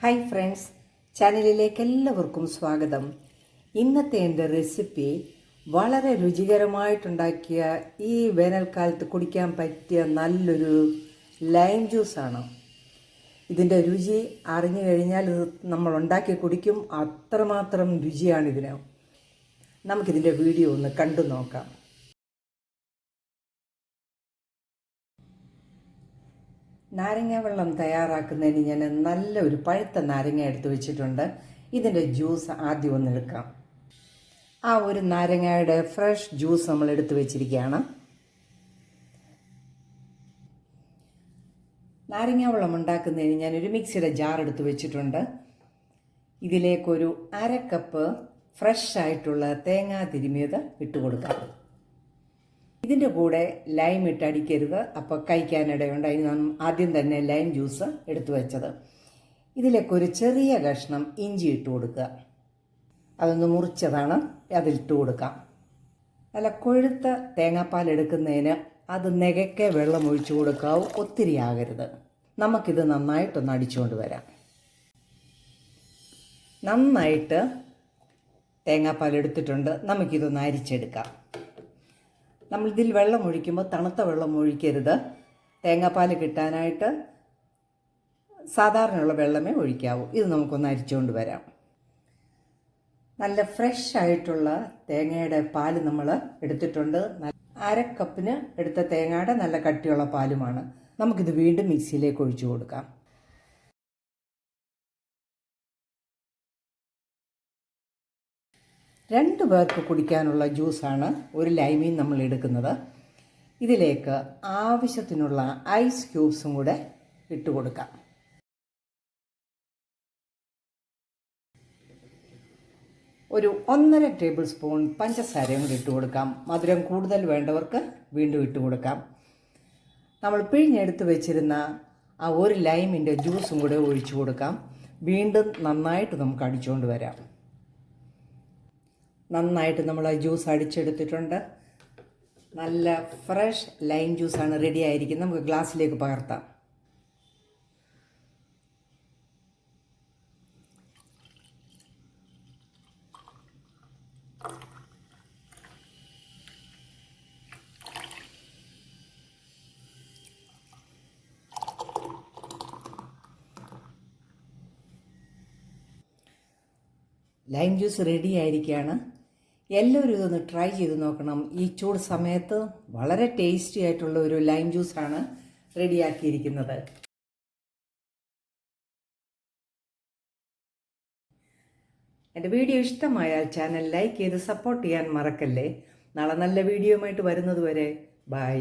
Hi friends, ചാനലിലേക്ക് എല്ലാവർക്കും സ്വാഗതം. ഇന്നത്തെ എൻ്റെ റെസിപ്പി വളരെ രുചികരമായിട്ടുണ്ടാക്കിയ ഈ വേനൽക്കാലത്ത് കുടിക്കാൻ പറ്റിയ നല്ലൊരു ലൈം ജ്യൂസാണ്. ഇതിൻ്റെ രുചി അറിഞ്ഞു കഴിഞ്ഞാൽ ഇത് നമ്മൾ ഉണ്ടാക്കി കുടിക്കും, അത്രമാത്രം രുചിയാണിതിന്. നമുക്കിതിൻ്റെ വീഡിയോ ഒന്ന് കണ്ടു നോക്കാം. നാരങ്ങ വെള്ളം തയ്യാറാക്കുന്നതിന് ഞാൻ നല്ലൊരു പഴുത്ത നാരങ്ങ എടുത്ത് വെച്ചിട്ടുണ്ട്. ഇതിൻ്റെ ജ്യൂസ് ആദ്യം ഒന്ന് എടുക്കാം. ആ ഒരു നാരങ്ങയുടെ ഫ്രഷ് ജ്യൂസ് നമ്മൾ എടുത്ത് വെച്ചിരിക്കുകയാണ്. നാരങ്ങ വെള്ളം ഉണ്ടാക്കുന്നതിന് ഞാനൊരു മിക്സിയുടെ ജാർ എടുത്ത് വെച്ചിട്ടുണ്ട്. ഇതിലേക്കൊരു 1/2 കപ്പ് ഫ്രഷ് ആയിട്ടുള്ള തേങ്ങ തിരുമിയത് ഇട്ട് കൊടുക്കാം. ഇതിൻ്റെ കൂടെ ലൈം ഇട്ട് അടിക്കരുത്, അപ്പോൾ കഴിക്കാനിടയുണ്ട്. അതിന് ആദ്യം തന്നെ ലൈം ജ്യൂസ് എടുത്തു വെച്ചത്. ഇതിലേക്കൊരു ചെറിയ കഷ്ണം ഇഞ്ചി ഇട്ട് കൊടുക്കുക. അതൊന്ന് മുറിച്ചതാണ്, അതിലിട്ട് കൊടുക്കാം. നല്ല കൊഴുത്ത തേങ്ങാപ്പാൽ എടുക്കുന്നതിന് അത് നെകക്കെ വെള്ളം ഒഴിച്ചു കൊടുക്കാവൂ, ഒത്തിരി ആകരുത്. നമുക്കിത് നന്നായിട്ടൊന്ന് അടിച്ചുകൊണ്ട് വരാം. നന്നായിട്ട് തേങ്ങാപ്പാൽ എടുത്തിട്ടുണ്ട്. നമുക്കിതൊന്ന് അരിച്ചെടുക്കാം. നമ്മളിതിൽ വെള്ളം ഒഴിക്കുമ്പോൾ തണുത്ത വെള്ളം ഒഴിക്കരുത്. തേങ്ങാപ്പാൽ കിട്ടാനായിട്ട് സാധാരണയുള്ള വെള്ളമേ ഒഴിക്കാവൂ. ഇത് നമുക്കൊന്ന് അരിച്ചുകൊണ്ട് വരാം. നല്ല ഫ്രഷ് ആയിട്ടുള്ള തേങ്ങയുടെ പാല് നമ്മൾ എടുത്തിട്ടുണ്ട്. 1/2 കപ്പിന് എടുത്ത തേങ്ങയുടെ നല്ല കട്ടിയുള്ള പാലുമാണ്. നമുക്കിത് വീണ്ടും മിക്സിയിലേക്ക് ഒഴിച്ചു കൊടുക്കാം. രണ്ട് പേർക്ക് കുടിക്കാനുള്ള ജ്യൂസാണ് ഒരു ലൈമീൻ നമ്മൾ എടുക്കുന്നത്. ഇതിലേക്ക് ആവശ്യത്തിനുള്ള ഐസ് ക്യൂബ്സും കൂടെ ഇട്ട് കൊടുക്കാം. ഒരു 1.5 ടേബിൾ സ്പൂൺ പഞ്ചസാരയും കൂടി ഇട്ട് കൊടുക്കാം. മധുരം കൂടുതൽ വേണ്ടവർക്ക് വീണ്ടും ഇട്ട് കൊടുക്കാം. നമ്മൾ പിഴിഞ്ഞെടുത്ത് വെച്ചിരുന്ന ആ ഒരു ലൈമിൻ്റെ ജ്യൂസും കൂടെ ഒഴിച്ചു കൊടുക്കാം. വീണ്ടും നന്നായിട്ട് നമുക്ക് അടിച്ചുകൊണ്ട് വരാം. നന്നായിട്ട് നമ്മൾ ആ ജ്യൂസ് അടിച്ചെടുത്തിട്ടുണ്ട്. നല്ല ഫ്രഷ് ലൈം ജ്യൂസാണ് റെഡി ആയിരിക്കുന്നത്. നമുക്ക് ഗ്ലാസ്സിലേക്ക് പകർത്താം. ലൈം ജ്യൂസ് റെഡി ആയിരിക്കുകയാണ്. എല്ലാവരും ഇതൊന്ന് ട്രൈ ചെയ്ത് നോക്കണം. ഈ ചൂട് സമയത്ത് വളരെ ടേസ്റ്റി ആയിട്ടുള്ള ഒരു ലൈം ജ്യൂസാണ് റെഡിയാക്കിയിരിക്കുന്നത്. എൻ്റെ വീഡിയോ ഇഷ്ടമായാൽ ചാനൽ ലൈക്ക് ചെയ്ത് സപ്പോർട്ട് ചെയ്യാൻ മറക്കല്ലേ. നാളെ നല്ല വീഡിയോയുമായിട്ട് വരുന്നത് വരെ ബൈ.